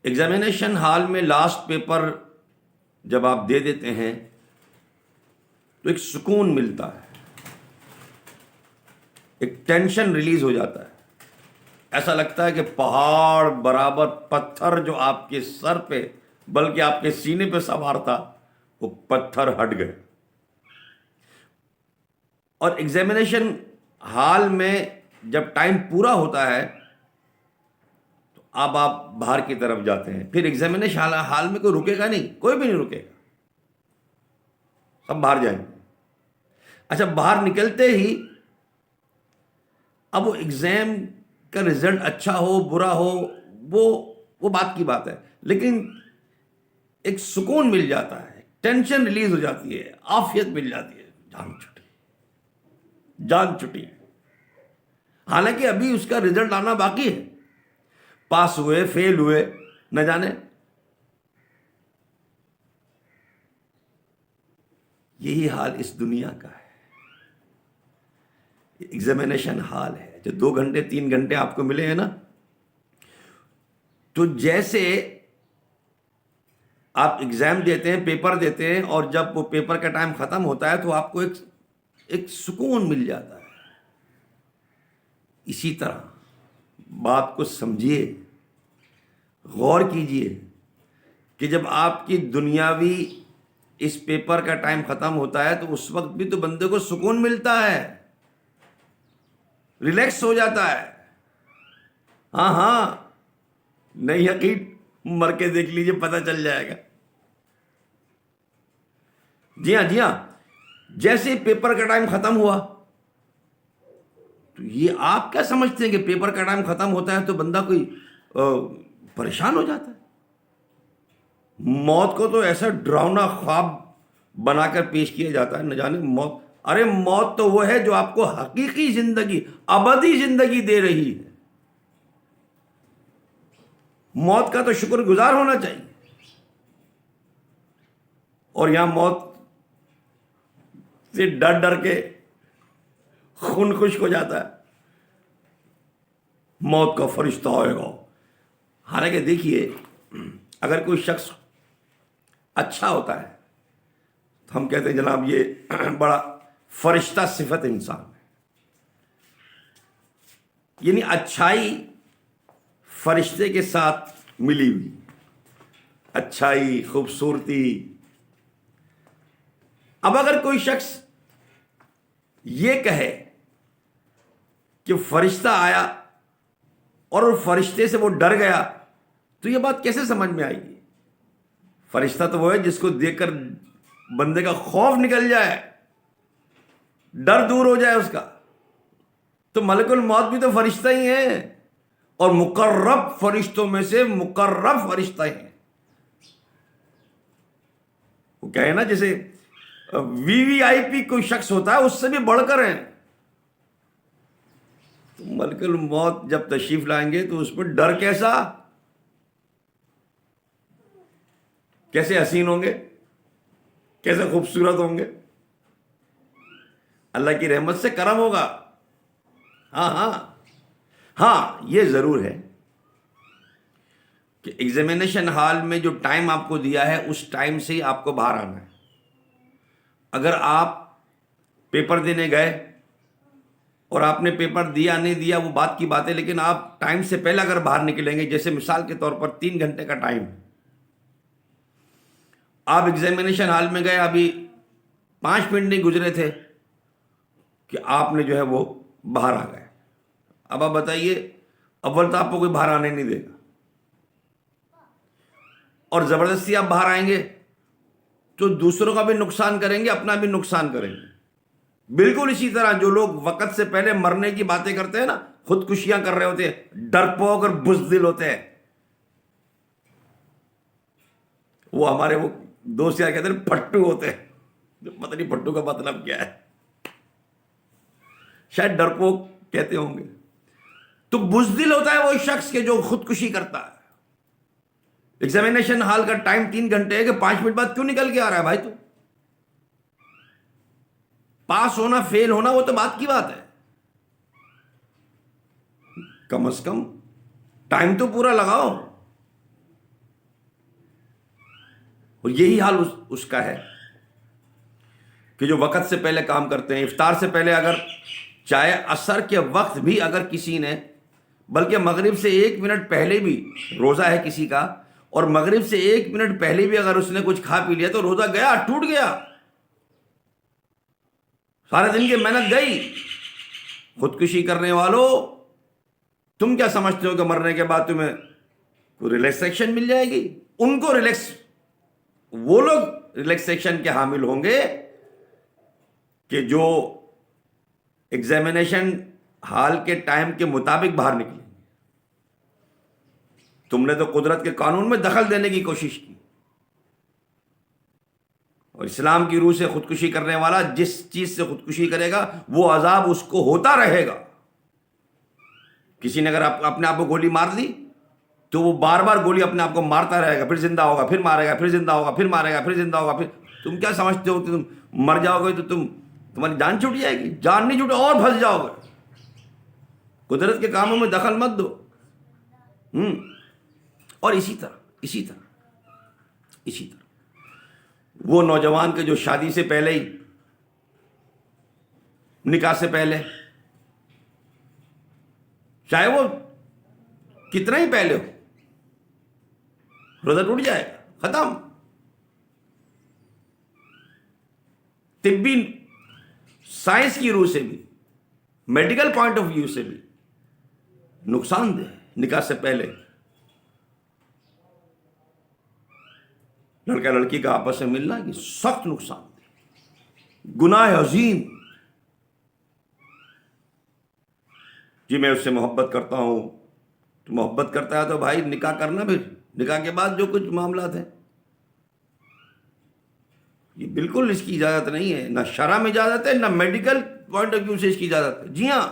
Examination hall میں last paper جب آپ دے دیتے ہیں تو ایک سکون ملتا ہے، ایک ٹینشن ریلیز ہو جاتا ہے، ایسا لگتا ہے کہ پہاڑ برابر پتھر جو آپ کے سر پہ بلکہ آپ کے سینے پہ سوار تھا وہ پتھر ہٹ گئے۔ اور ایگزامینیشن ہال میں جب ٹائم پورا ہوتا ہے تو اب آپ باہر کی طرف جاتے ہیں، پھر ایگزامینیشن ہال میں کوئی رکے گا نہیں، کوئی بھی نہیں رکے گا، سب باہر جائیں گے۔ اچھا، باہر نکلتے ہی اب وہ ایگزام کا رزلٹ اچھا ہو برا ہو وہ بات کی بات ہے، لیکن ایک سکون مل جاتا ہے، ٹینشن ریلیز ہو جاتی ہے، عافیت مل جاتی ہے، جان چھٹی، جان چھٹی۔ حالانکہ ابھی اس کا رزلٹ آنا باقی ہے، پاس ہوئے فیل ہوئے نہ جانے۔ یہی حال اس دنیا کا ہے، ایگزامینیشن ہال ہے جو 2 گھنٹے 3 گھنٹے آپ کو ملے ہیں نا، تو جیسے آپ ایگزام دیتے ہیں، پیپر دیتے ہیں، اور جب وہ پیپر کا ٹائم ختم ہوتا ہے تو آپ کو ایک سکون مل جاتا ہے، اسی طرح بات کو سمجھیے، غور کیجئے کہ جب آپ کی دنیاوی اس پیپر کا ٹائم ختم ہوتا ہے تو اس وقت بھی تو بندے کو سکون ملتا ہے، ریلیکس ہو جاتا ہے۔ ہاں ہاں، نہیں یقین مر کے دیکھ لیجئے، پتہ چل جائے گا۔ جی ہاں جی ہاں، جیسے پیپر کا ٹائم ختم ہوا تو یہ آپ کیا سمجھتے ہیں کہ پیپر کا ٹائم ختم ہوتا ہے تو بندہ کوئی پریشان ہو جاتا ہے؟ موت کو تو ایسا ڈراؤنا خواب بنا کر پیش کیا جاتا ہے، نہ جانے موت، ارے موت تو وہ ہے جو آپ کو حقیقی زندگی، ابدی زندگی دے رہی ہے۔ موت کا تو شکر گزار ہونا چاہیے، اور یہاں موت سے ڈر ڈر کے خون خشک ہو جاتا ہے، موت کا فرشتہ آئے گا۔ حالانکہ دیکھیے، اگر کوئی شخص اچھا ہوتا ہے تو ہم کہتے ہیں جناب یہ بڑا فرشتہ صفت انسان ہے، یعنی اچھائی فرشتے کے ساتھ ملی ہوئی، اچھائی، خوبصورتی۔ اب اگر کوئی شخص یہ کہے کہ فرشتہ آیا اور فرشتے سے وہ ڈر گیا، تو یہ بات کیسے سمجھ میں آئے گی؟ فرشتہ تو وہ ہے جس کو دیکھ کر بندے کا خوف نکل جائے، ڈر دور ہو جائے اس کا۔ تو ملک الموت بھی تو فرشتہ ہی ہے، اور مقرب فرشتوں میں سے مقرب فرشتہ ہیں۔ وہ کہے نا جیسے VVIP کوئی شخص ہوتا ہے، اس سے بھی بڑھ کر ہیں۔ تو ملک الموت جب تشریف لائیں گے تو اس میں ڈر کیسا، کیسے حسین ہوں گے، کیسے خوبصورت ہوں گے، اللہ کی رحمت سے کرم ہوگا۔ ہاں ہاں ہاں، یہ ضرور ہے کہ ایگزامینیشن ہال میں جو ٹائم آپ کو دیا ہے اس ٹائم سے ہی آپ کو باہر آنا ہے۔ اگر آپ پیپر دینے گئے اور آپ نے پیپر دیا نہیں دیا وہ بات کی بات ہے، لیکن آپ ٹائم سے پہلے اگر باہر نکلیں گے، جیسے مثال کے طور پر 3 گھنٹے کا ٹائم، آپ ایگزامینیشن ہال میں گئے، ابھی 5 منٹ نہیں گزرے تھے کہ آپ نے جو ہے وہ باہر آ گئے۔ اب آپ بتائیے، اول تو آپ کو کوئی باہر آنے نہیں دے گا، اور زبردستی آپ باہر آئیں گے تو دوسروں کا بھی نقصان کریں گے، اپنا بھی نقصان کریں گے۔ بالکل اسی طرح جو لوگ وقت سے پہلے مرنے کی باتیں کرتے ہیں نا، خودکشیاں کر رہے ہوتے ہیں، ڈرپوک اور بزدل ہوتے ہیں، وہ ہمارے وہ دوست یار کہتے ہیں پھٹو ہوتے ہیں، پتہ نہیں پھٹو کا مطلب کیا ہے، شاید ڈرپوک کہتے ہوں گے۔ تو بزدل ہوتا ہے وہ شخص کے جو خودکشی کرتا ہے۔ ایگزامینیشن ہال کا ٹائم 3 گھنٹے ہے کہ 5 منٹ بعد کیوں نکل کے آ رہا ہے بھائی؟ تو پاس ہونا فیل ہونا وہ تو بات کی بات ہے، کم از کم ٹائم تو پورا لگاؤ۔ اور یہی حال اس کا ہے کہ جو وقت سے پہلے کام کرتے ہیں. افطار سے پہلے اگر چاہے عصر کے وقت بھی اگر کسی نے، بلکہ مغرب سے 1 منٹ پہلے بھی روزہ ہے کسی کا، اور مغرب سے 1 منٹ پہلے بھی اگر اس نے کچھ کھا پی لیا تو روزہ گیا، ٹوٹ گیا، سارے دن کی محنت گئی. خودکشی کرنے والوں، تم کیا سمجھتے ہو کہ مرنے کے بعد تمہیں کوئی ریلیکسیشن مل جائے گی؟ ان کو وہ لوگ ریلیکسیشن کے حامل ہوں گے کہ جو ایگزامینیشن ہال کے ٹائم کے مطابق باہر نکلیں. تم نے تو قدرت کے قانون میں دخل دینے کی کوشش کی، اور اسلام کی روح سے خودکشی کرنے والا جس چیز سے خودکشی کرے گا وہ عذاب اس کو ہوتا رہے گا. کسی نے اگر اپنے آپ کو گولی مار دی تو وہ بار بار گولی اپنے آپ کو مارتا رہے گا، پھر زندہ ہوگا، پھر مارے گا، پھر زندہ ہوگا، پھر مارے گا، پھر زندہ ہوگا. پھر تم کیا سمجھتے ہو کہ تم مر جاؤ گے تو تمہاری جان چھوٹ جائے گی؟ جان نہیں چھوٹے، اور پھنس جاؤ گے. قدرت کے کاموں میں دخل مت دو. اور اسی طرح وہ نوجوان کے جو شادی سے پہلے ہی، نکاح سے پہلے، چاہے وہ کتنا ہی پہلے ہو، روزہ ٹوٹ جائے گا، ختم. طبی سائنس کی روح سے بھی، میڈیکل پوائنٹ آف ویو سے بھی نقصان دہ ہے نکاح سے پہلے لڑکا لڑکی کا آپس میں ملنا، یہ سخت نقصان دہ، گناہ عظیم. جی میں اس سے محبت کرتا ہوں، تو محبت کرتا ہے تو بھائی نکاح کرنا، پھر نکاح کے بعد جو کچھ معاملات ہیں یہ بالکل اس کی اجازت نہیں ہے، نہ شرع میں اجازت ہے، نہ میڈیکل پوائنٹ آف ویو سے اس کی اجازت ہے. جی ہاں،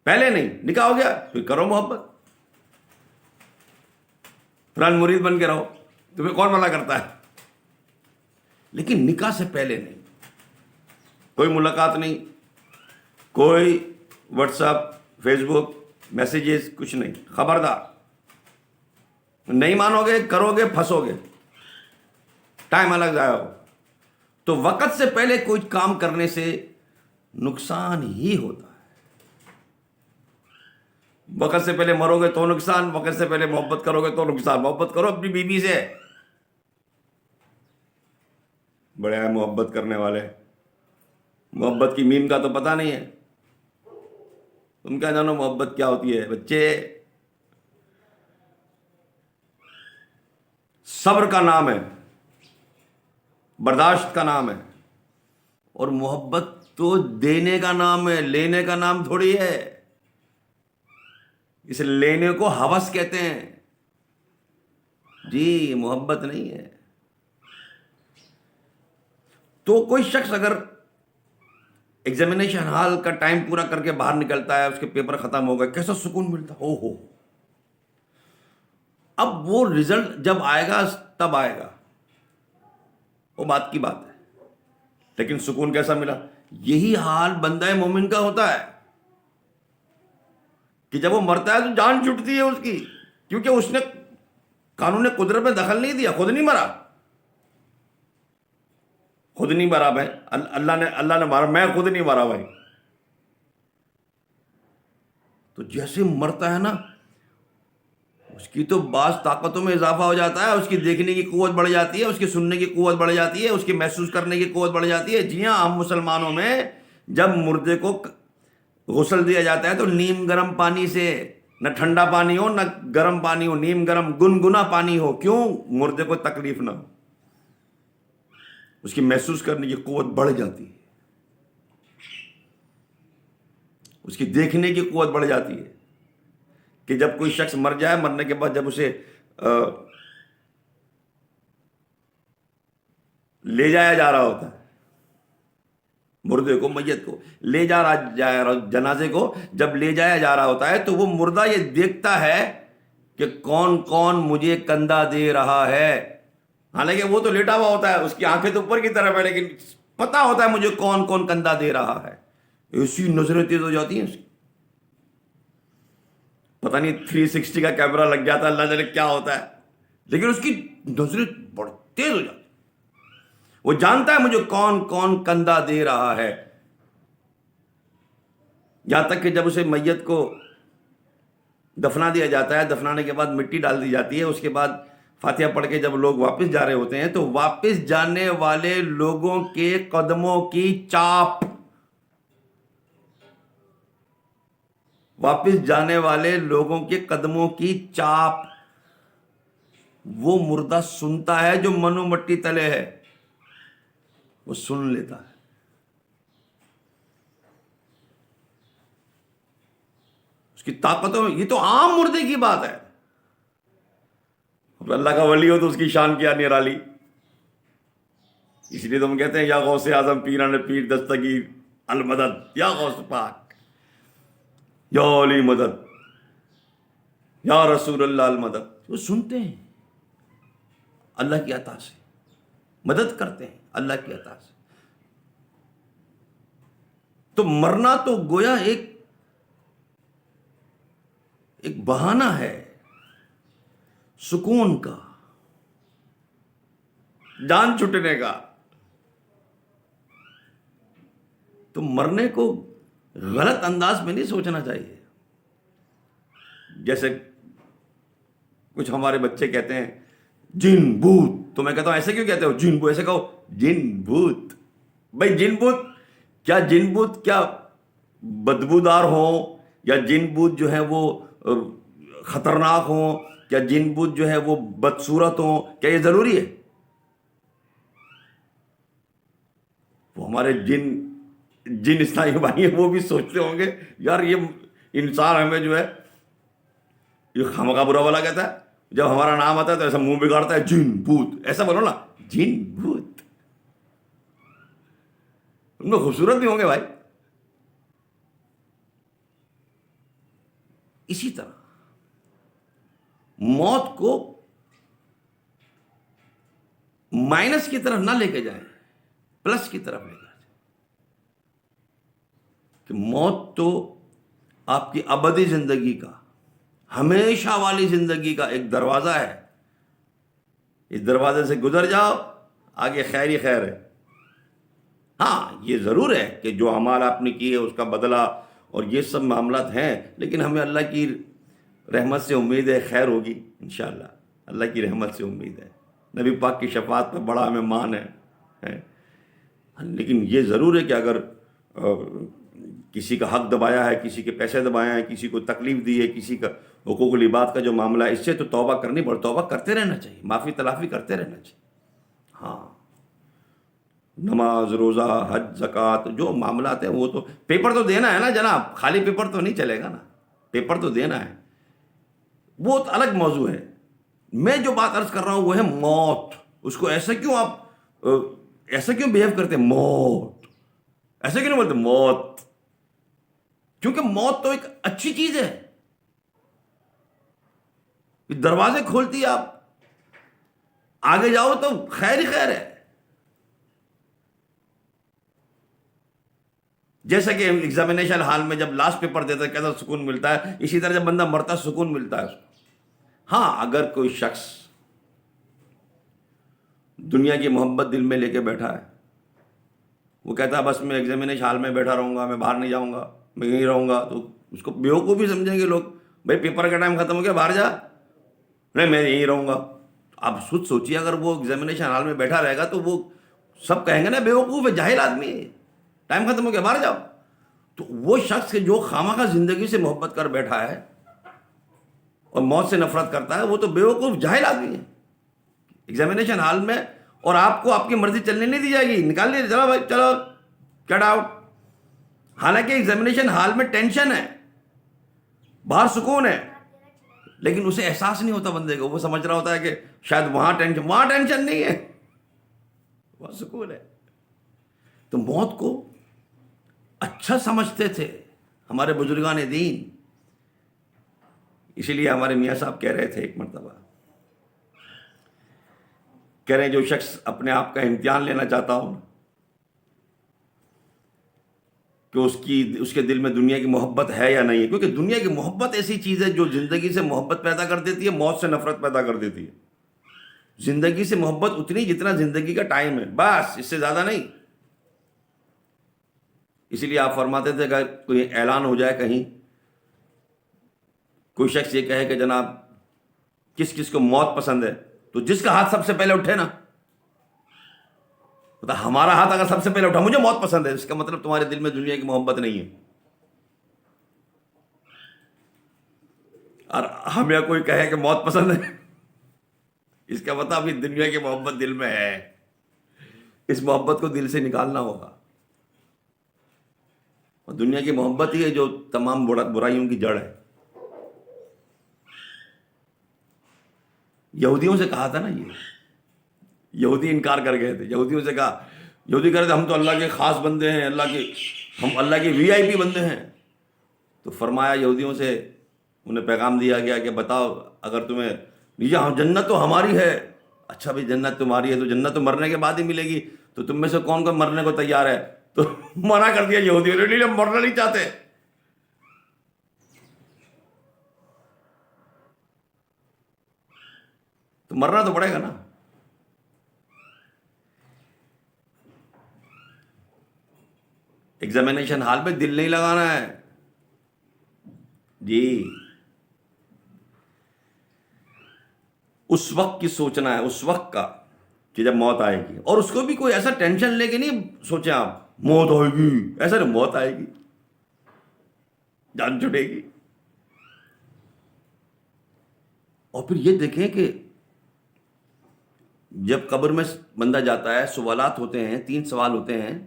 پہلے نہیں، نکاح ہو گیا پھر کرو محبت، فلان مرید بن کے رہو، تمہیں کون منع کرتا ہے؟ لیکن نکاح سے پہلے نہیں، کوئی ملاقات نہیں، کوئی واٹس ایپ، فیس بک میسیجز، کچھ نہیں. خبردار، نہیں مانو گے، کرو گے، پھنسو گے، ٹائم الگ ضائع ہو. تو وقت سے پہلے کوئی کام کرنے سے نقصان ہی ہوتا ہے. وقت سے پہلے مرو گے تو نقصان، وقت سے پہلے محبت کرو گے تو نقصان. محبت کرو اپنی بیوی سے. بڑے ہیں محبت کرنے والے، محبت کی میم کا تو پتہ نہیں ہے. تم کیا جانو محبت کیا ہوتی ہے؟ بچے، صبر کا نام ہے، برداشت کا نام ہے، اور محبت تو دینے کا نام ہے، لینے کا نام تھوڑی ہے. اس لینے کو ہوس کہتے ہیں. جی محبت نہیں ہے. تو کوئی شخص اگر ایگزامینیشن ہال کا ٹائم پورا کر کے باہر نکلتا ہے، اس کے پیپر ختم ہو گئے، کیسا سکون ملتا ہو. اب وہ رزلٹ جب آئے گا تب آئے گا، وہ بات کی بات ہے. لیکن سکون کیسا ملا؟ یہی حال بندہ مومن کا ہوتا ہے کہ جب وہ مرتا ہے تو جان چھوٹتی ہے اس کی، کیونکہ اس نے قانون قدرت میں دخل نہیں دیا، خود نہیں مرا. خود نہیں مرا بھائی، اللہ نے مارا، میں خود نہیں مارا بھائی. تو جیسے مرتا ہے نا، اس کی تو بعض طاقتوں میں اضافہ ہو جاتا ہے، اس کی دیکھنے کی قوت بڑھ جاتی ہے، اس کی سننے کی قوت بڑھ جاتی ہے، اس کی محسوس کرنے کی قوت بڑھ جاتی ہے. جی ہاں، ہم مسلمانوں میں جب مردے کو غسل دیا جاتا ہے تو نیم گرم پانی سے، نہ ٹھنڈا پانی ہو نہ گرم پانی ہو، نیم گرم گنگنا پانی ہو. کیوں؟ مردے کو تکلیف نہ ہو، اس کی محسوس کرنے کی قوت بڑھ جاتی ہے، اس کی دیکھنے کی قوت بڑھ جاتی ہے. کہ جب کوئی شخص مر جائے، مرنے کے بعد جب اسے لے جایا جا رہا ہوتا ہے، مردے کو، میت کو لے جا رہا، جنازے کو جب لے جایا جا رہا ہوتا ہے تو وہ مردہ یہ دیکھتا ہے کہ کون کون مجھے کندھا دے رہا ہے. حالانکہ وہ تو لیٹا ہوا ہوتا ہے، اس کی آنکھیں تو اوپر کی طرف ہے، لیکن پتا ہوتا ہے مجھے کون کون کندھا دے رہا ہے. ایسی نظریں تیز ہو جاتی ہیں اس کی، پتہ نہیں 360 کا کیمرہ لگ جاتا ہے، اللہ جانے کیا ہوتا ہے. لیکن اس کی نظریں بڑی تیز ہو جاتی. وہ جانتا ہے مجھے کون کون کندھا دے رہا ہے. یہاں تک کہ جب اسے میت کو دفنا دیا جاتا ہے، دفنانے کے بعد مٹی ڈال دی جاتی ہے، اس کے بعد فاتحہ پڑھ کے جب لوگ واپس جا رہے ہوتے ہیں تو واپس جانے والے لوگوں کے قدموں کی چاپ، واپس جانے والے لوگوں کے قدموں کی چاپ وہ مردہ سنتا ہے جو منو مٹی تلے ہے، وہ سن لیتا ہے. اس کی طاقتوں، یہ تو عام مردے کی بات ہے. اللہ کا ولی ہو تو اس کی شان کیا نرالی. اس لیے تو ہم کہتے ہیں یا غوث اعظم پیران پیر دستگیر المدد، یا غوث پاک، یا علی مدد، یا رسول اللہ المدد. وہ سنتے ہیں اللہ کی عطا سے، مدد کرتے ہیں اللہ کی عطا سے. تو مرنا تو گویا ایک بہانہ ہے سکون کا، جان چھٹنے کا. تو مرنے کو غلط انداز میں نہیں سوچنا چاہیے. جیسے کچھ ہمارے بچے کہتے ہیں جن بھوت، تو میں کہتا ہوں ایسے کیوں کہتے ہو جن بھوت؟ ایسے کہو جن بھوت. بھائی جن بھوت کیا بدبودار ہوں، یا جن بھوت جو ہے وہ خطرناک ہوں، کیا جن بھوت جو ہے وہ بدصورت ہوں؟ کیا یہ ضروری ہے؟ وہ ہمارے جن اسلامی بھائی ہیں وہ بھی سوچتے ہوں گے یار یہ انسان ہمیں جو ہے یہ خامخواہ برا والا کہتا ہے، جب ہمارا نام آتا ہے تو ایسا منہ بگاڑتا ہے جن بھوت. ایسا بولو نا جن بھوت، ان میں خوبصورت بھی ہوں گے بھائی. اسی طرح موت کو مائنس کی طرف نہ لے کے جائیں، پلس کی طرف لے کے جائیں کہ موت تو آپ کی ابدی زندگی کا، ہمیشہ والی زندگی کا ایک دروازہ ہے. اس دروازے سے گزر جاؤ، آگے خیر ہی خیر ہے. ہاں یہ ضرور ہے کہ جو اعمال آپ نے کیے اس کا بدلہ اور یہ سب معاملات ہیں، لیکن ہمیں اللہ کی رحمت سے امید ہے خیر ہوگی انشاءاللہ. اللہ کی رحمت سے امید ہے، نبی پاک کی شفاعت پر بڑا ہمیں مان ہے. لیکن یہ ضرور ہے کہ اگر کسی کا حق دبایا ہے، کسی کے پیسے دبائے ہیں، کسی کو تکلیف دی ہے، کسی کا حقوق العباد کا جو معاملہ ہے، اس سے تو توبہ کرنی پڑے، توبہ کرتے رہنا چاہیے، معافی تلافی کرتے رہنا چاہیے. ہاں نماز، روزہ، حج، زکوٰۃ، جو معاملات ہیں وہ تو پیپر تو دینا ہے نا جناب، خالی پیپر تو نہیں چلے گا نا، پیپر تو دینا ہے. وہ تو الگ موضوع ہے. میں جو بات عرض کر رہا ہوں وہ ہے موت. اس کو ایسا کیوں بیہیو کرتے ہیں؟ موت ایسے کیوں نہیں بولتے موت؟ کیونکہ موت تو ایک اچھی چیز ہے، دروازے کھولتی ہے، آپ آگے جاؤ تو خیر ہی خیر ہے. جیسا کہ ایگزامینیشن ہال میں جب لاسٹ پیپر دیتا ہے کیسا سکون ملتا ہے، اسی طرح جب بندہ مرتا ہے سکون ملتا ہے اس کو. ہاں اگر کوئی شخص دنیا کی محبت دل میں لے کے بیٹھا ہے، وہ کہتا ہے بس میں ایگزامینیشن ہال میں بیٹھا رہوں گا، میں باہر نہیں جاؤں گا، میں یہیں رہوں گا، تو اس کو بیوقوف بھی سمجھیں گے لوگ. بھائی پیپر کا ٹائم ختم ہو گیا، باہر جا. نہیں میں یہیں رہوں گا. آپ خود سوچیے اگر وہ ایگزامینیشن ہال میں بیٹھا رہے گا تو وہ سب کہیں گے نا بیوقوف ہے، جاہل آدمی ہے، ٹائم ختم ہو گیا باہر جاؤ. تو وہ شخص جو خامخواہ زندگی سے محبت کر بیٹھا ہے اور موت سے نفرت کرتا ہے، وہ تو بیوقوف جاہل آدمی ہے. ایگزامینیشن ہال میں اور آپ کو آپ کی مرضی چلنے نہیں دی جائے گی، نکال لیجیے، چلو بھائی چلو گیٹ آؤٹ. حالانکہ ایگزامینیشن ہال میں ٹینشن ہے، باہر سکون ہے، لیکن اسے احساس نہیں ہوتا بندے کو. وہ سمجھ رہا ہوتا ہے کہ شاید وہاں ٹینشن نہیں ہے، وہاں سکون ہے. تو موت کو اچھا سمجھتے تھے ہمارے بزرگان دین. اسی لیے ہمارے میاں صاحب کہہ رہے تھے ایک مرتبہ، کہہ رہے ہیں جو شخص اپنے آپ کا امتحان لینا چاہتا ہو کہ اس کے دل میں دنیا کی محبت ہے یا نہیں ہے، کیونکہ دنیا کی محبت ایسی چیز ہے جو زندگی سے محبت پیدا کر دیتی ہے، موت سے نفرت پیدا کر دیتی ہے. زندگی سے محبت اتنی جتنا زندگی کا ٹائم ہے، بس اس سے زیادہ نہیں۔ اسی لیے آپ فرماتے تھے کہ کوئی اعلان ہو جائے کہیں، کوئی شخص یہ کہے کہ جناب کس کس کو موت پسند ہے، تو جس کا ہاتھ سب سے پہلے اٹھے نا، ہمارا ہاتھ اگر سب سے پہلے اٹھا مجھے موت پسند ہے، اس کا مطلب تمہارے دل میں دنیا کی محبت نہیں ہے۔ اور ہمیں کوئی کہے کہ موت پسند ہے، اس کا مطلب ابھی دنیا کی محبت دل میں ہے، اس محبت کو دل سے نکالنا ہوگا۔ اور دنیا کی محبت ہی ہے جو تمام برائیوں کی جڑ ہے۔ یہودیوں سے کہا تھا نا، یہ یہودی انکار کر گئے تھے، یہودیوں سے کہا، یہودی کہہ رہے تھے ہم تو اللہ کے خاص بندے ہیں، ہم اللہ کے VIP بندے ہیں۔ تو فرمایا یہودیوں سے انہیں پیغام دیا گیا کہ بتاؤ اگر تمہیں یہاں جنت تو ہماری ہے، اچھا بھی جنت تمہاری ہے تو جنت تو مرنے کے بعد ہی ملے گی، تو تم میں سے کون کون مرنے کو تیار ہے؟ تو منع کر دیا یہودیوں نے، نہیں ہم مرنا نہیں چاہتے۔ تو مرنا تو پڑے گا نا۔ ایگزامینیشن ہال میں دل نہیں لگانا ہے جی، اس وقت کی سوچنا ہے، اس وقت کا کہ جب موت آئے گی، اور اس کو بھی کوئی ایسا ٹینشن لے کے نہیں سوچیں آپ موت آئے گی، ایسا نہیں، موت آئے گی، جان چھٹے گی۔ اور پھر یہ دیکھیں کہ جب قبر میں بندہ جاتا ہے سوالات ہوتے ہیں، 3 سوال ہوتے ہیں،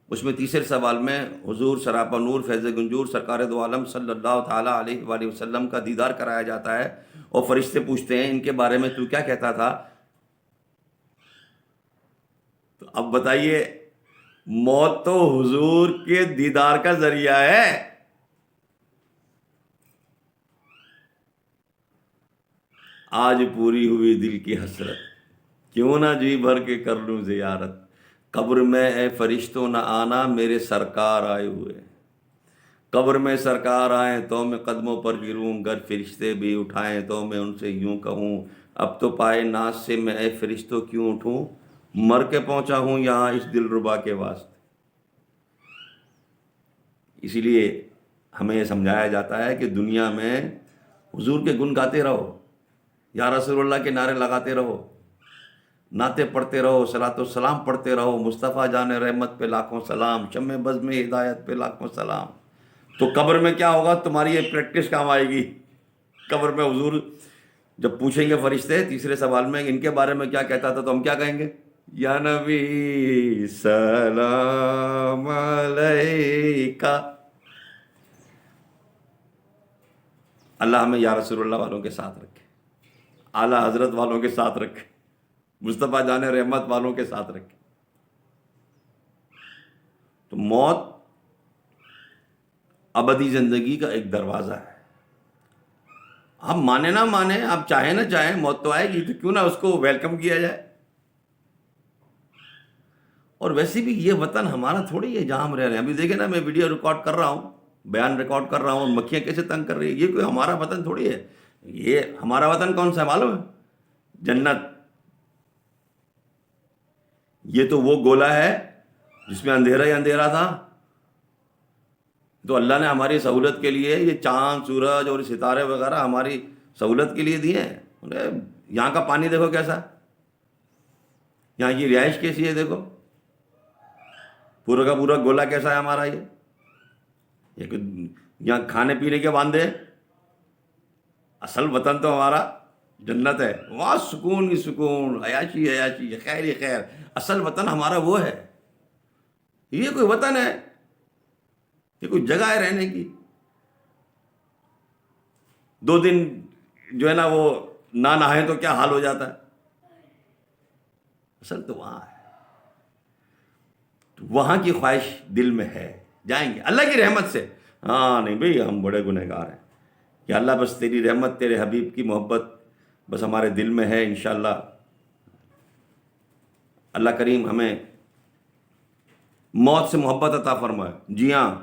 اس میں تیسرے سوال میں حضور سراپا نور فیض گنجور سرکار دو عالم صلی اللہ تعالیٰ علیہ وآلہ وسلم کا دیدار کرایا جاتا ہے، اور فرشتے پوچھتے ہیں ان کے بارے میں تو کیا کہتا تھا؟ تو اب بتائیے، موت تو حضور کے دیدار کا ذریعہ ہے۔ آج پوری ہوئی دل کی حسرت، کیوں نہ جی بھر کے کر لوں زیارت، قبر میں اے فرشتوں نہ آنا میرے سرکار آئے ہوئے، قبر میں سرکار آئیں تو میں قدموں پر گروں، گر فرشتے بھی اٹھائیں تو میں ان سے یوں کہوں، اب تو پائے ناز سے میں اے فرشتوں کیوں اٹھوں، مر کے پہنچا ہوں یہاں اس دل ربا کے واسطے۔ اسی لیے ہمیں یہ سمجھایا جاتا ہے کہ دنیا میں حضور کے گن گاتے رہو، یا رسول اللہ کے نعرے لگاتے رہو، نعتیں پڑھتے رہو، صلاۃ و سلام پڑھتے رہو، مصطفیٰ جان رحمت پہ لاکھوں سلام، شمع بزم ہدایت پہ لاکھوں سلام۔ تو قبر میں کیا ہوگا؟ تمہاری یہ پریکٹس کام آئے گی۔ قبر میں حضور جب پوچھیں گے فرشتے تیسرے سوال میں ان کے بارے میں کیا کہتا تھا، تو ہم کیا کہیں گے؟ یا نبی سلام علیکہ۔ اللہ ہمیں یا رسول اللہ والوں کے ساتھ رکھے، اعلیٰ حضرت والوں کے ساتھ رکھے، مصطفیٰ جان رحمت والوں کے ساتھ رکھے۔ تو موت ابدی زندگی کا ایک دروازہ ہے، آپ مانے نہ مانے، آپ چاہیں نہ چاہیں، موت تو آئے گی، تو کیوں نہ اس کو ویلکم کیا جائے۔ اور ویسے بھی یہ وطن ہمارا تھوڑی ہے جہاں ہم رہ رہے ہیں۔ ابھی دیکھیں نا، میں ویڈیو ریکارڈ کر رہا ہوں، بیان ریکارڈ کر رہا ہوں، مکھیاں کیسے تنگ کر رہی ہے، یہ کوئی ہمارا وطن تھوڑی ہے۔ یہ ہمارا وطن کون سا ہے معلوم ہے؟ جنت۔ یہ تو وہ گولا ہے جس میں اندھیرا ہی اندھیرا تھا، تو اللہ نے ہماری سہولت کے لیے یہ چاند سورج اور ستارے وغیرہ ہماری سہولت کے لیے دیے ہیں۔ یہاں کا پانی دیکھو کیسا، یہاں کی رہائش کیسی ہے، دیکھو پورا کا پورا گولا کیسا ہے ہمارا۔ یہ یہاں کھانے پینے کے باندھے، اصل وطن تو ہمارا جنت ہے، وہاں سکون ہی سکون، عیاشی عیاشی، خیر ہی خیر۔ اصل وطن ہمارا وہ ہے، یہ کوئی وطن ہے، یہ کوئی جگہ ہے رہنے کی۔ 2 دن جو ہے نا وہ نہ نہائیں تو کیا حال ہو جاتا ہے۔ اصل تو وہاں ہے، تو وہاں کی خواہش دل میں ہے، جائیں گے اللہ کی رحمت سے۔ ہاں نہیں بھئی ہم بڑے گنہگار ہیں، یا اللہ بس تیری رحمت، تیرے حبیب کی محبت بس ہمارے دل میں ہے، انشاءاللہ اللہ کریم ہمیں موت سے محبت عطا فرمائے۔ جی ہاں،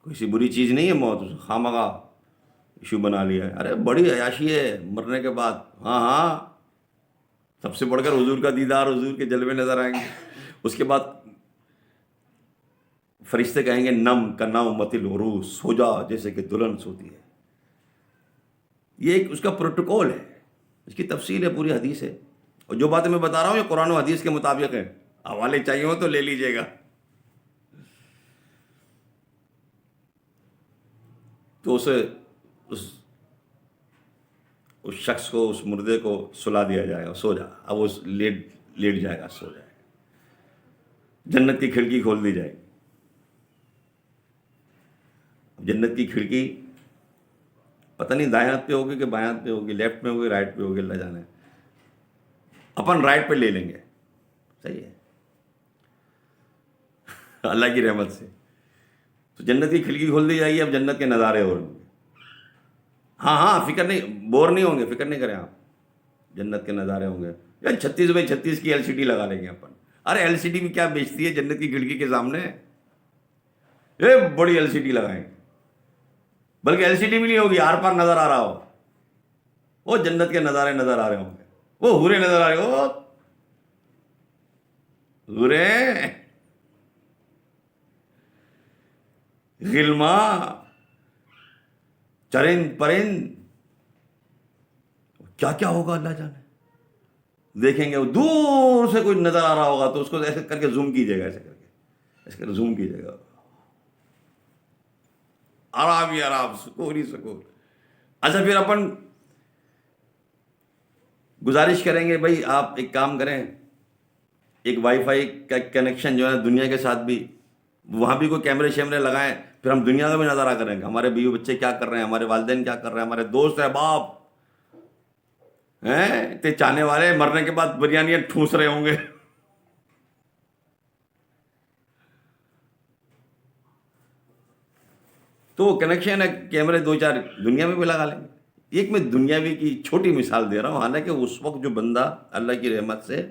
کوئی سی بری چیز نہیں ہے موت، خواہ مخواہ ایشو بنا لیا ہے. ارے بڑی عیاشی ہے مرنے کے بعد. ہاں ہاں، سب سے بڑھ کر حضور کا دیدار، حضور کے جلوے نظر آئیں گے. اس کے بعد فرشتے کہیں گے نم کا نومۃ العروس، سو جا جیسے کہ دلہن سوتی ہے. یہ ایک اس کا پروٹوکول ہے، اس کی تفصیل ہے، پوری حدیث ہے. اور جو باتیں میں بتا رہا ہوں یہ قرآن و حدیث کے مطابق ہے. حوالے چاہیے ہو تو لے لیجئے گا. تو اس شخص کو، اس مردے کو سلا دیا جائے گا، سو جا. اب وہ لیٹ جائے گا، سو جائے گا. جنت کی کھڑکی کھول دی جائے گی. جنت کی کھڑکی پتہ نہیں دائیں ہاتھ پہ ہوگی کہ بائیں ہاتھ پہ ہوگی، لیفٹ میں ہوگی رائٹ پہ ہوگی، اللہ جانے. اپن رائٹ پہ لے لیں گے. صحیح ہے اللہ کی رحمت سے. تو جنت کی کھڑکی کھول دی جائے گی. اب جنت کے نظارے ہو رہے ہوں گے. ہاں ہاں، فکر نہیں، بور نہیں ہوں گے، فکر نہیں کریں آپ. جنت کے نظارے ہوں گے. یار 36x36 کی LCD لگا لیں گے اپن. ارے LCD بھی کیا بیچتی ہے جنت کی کھڑکی کے سامنے. بڑی LCD لگائیں. بلکہ LCD بھی نہیں ہوگی، آر پار نظر آ رہا ہو. وہ جنت کے نظارے نظر آ رہے ہوں گے، وہ حوریں نظر آ رہے ہو. حوریں غلما، چرند پرند، کیا کیا ہوگا اللہ جانے. دیکھیں گے وہ دور سے کوئی نظر آ رہا ہوگا تو اس کو ایسے کر کے زوم کیجیے گا، ایسے کر کے، ایسے کر کے زوم کیجیے گا. آرام ہی آرام، سکون ہی سکون. اچھا پھر اپن گزارش کریں گے بھائی آپ ایک کام کریں، ایک وائی فائی کا کنیکشن جو ہے دنیا کے ساتھ بھی، وہاں بھی کوئی کیمرے شیمرے لگائیں. پھر ہم دنیا کا بھی نظارہ کریں گے، ہمارے بیوی بچے کیا کر رہے ہیں، ہمارے والدین کیا کر رہے ہیں، ہمارے دوست احباب ہیں تے چاہنے والے مرنے کے بعد بریانیاں ٹھوس رہے ہوں گے. تو وہ کنیکشن ہے کیمرے 2-4 دنیا میں بھی لگا لیں گے. ایک میں دنیاوی کی چھوٹی مثال دے رہا ہوں. حالانکہ اس وقت جو بندہ اللہ کی رحمت سے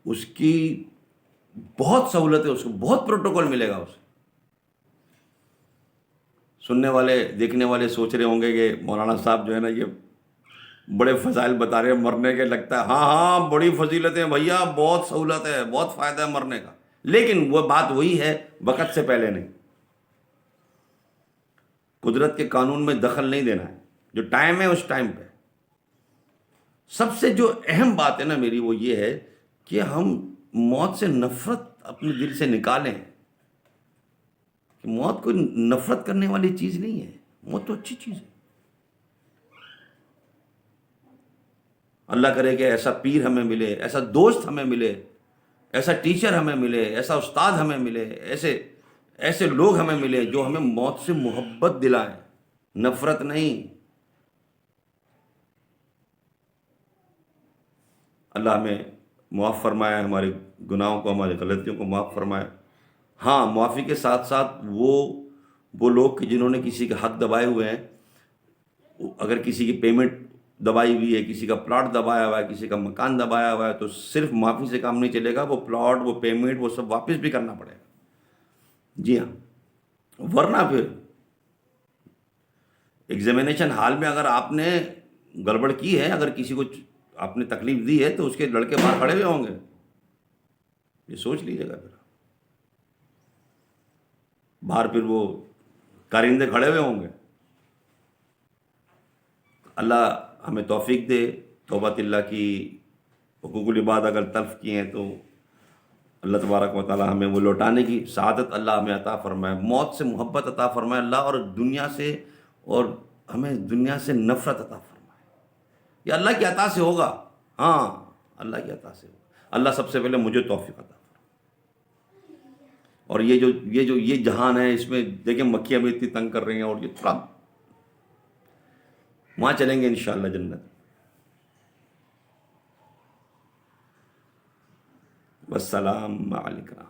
اس کی بہت سہولت ہے، اس کو بہت پروٹوکول ملے گا. اسے سننے والے دیکھنے والے سوچ رہے ہوں گے کہ مولانا صاحب جو ہے نا یہ بڑے فضائل بتا رہے ہیں مرنے کے. لگتا ہے ہاں ہاں بڑی فضیلت ہے بھیا، بہت سہولت ہے، بہت فائدہ ہے مرنے کا. لیکن وہ بات وہی ہے، وقت سے پہلے نہیں. قدرت کے قانون میں دخل نہیں دینا ہے. جو ٹائم ہے اس ٹائم پہ. سب سے جو اہم بات ہے نا میری وہ یہ ہے کہ ہم موت سے نفرت اپنے دل سے نکالیں. کہ موت کوئی نفرت کرنے والی چیز نہیں ہے، موت تو اچھی چیز ہے. اللہ کرے کہ ایسا پیر ہمیں ملے، ایسا دوست ہمیں ملے، ایسا ٹیچر ہمیں ملے، ایسا استاد ہمیں ملے، ایسے لوگ ہمیں ملے جو ہمیں موت سے محبت دلائیں، نفرت نہیں. اللہ ہمیں معاف فرمائے، ہمارے گناہوں کو، ہماری غلطیوں کو معاف فرمائے. ہاں، معافی کے ساتھ ساتھ وہ لوگ کہ جنہوں نے کسی کے حق دبائے ہوئے ہیں، اگر کسی کی پیمنٹ دبائی ہوئی ہے، کسی کا پلاٹ دبایا ہوا ہے، کسی کا مکان دبایا ہوا ہے، تو صرف معافی سے کام نہیں چلے گا. وہ پلاٹ، وہ پیمنٹ، وہ سب واپس بھی کرنا پڑے گا. جی ہاں، ورنہ پھر ایگزامینیشن ہال میں اگر آپ نے گڑبڑ کی ہے، اگر کسی کو آپ نے تکلیف دی ہے تو اس کے لڑکے باہر کھڑے ہوئے ہوں گے. یہ سوچ لیجیے گا. پھر باہر پھر وہ کارندے کھڑے ہوئے ہوں گے. اللہ ہمیں توفیق دے. توبۃ اللہ کی حقوق العباد اگر تلف کیے ہیں تو اللہ تبارک و تعالی ہمیں وہ لوٹانے کی سعادت اللہ ہمیں عطا فرمائے، موت سے محبت عطا فرمائے اللہ، اور ہمیں دنیا سے نفرت عطا فرمائے. یہ اللہ کی عطا سے ہوگا. ہاں، اللہ کی عطا سے ہوگا. اللہ سب سے پہلے مجھے توفیق عطا فرمائے. اور یہ جہان ہے، اس میں دیکھیں مکھیاں بھی اتنی تنگ کر رہی ہیں، اور یہ تھوڑا وہاں چلیں گے انشاءاللہ جنت. والسلام علیکم.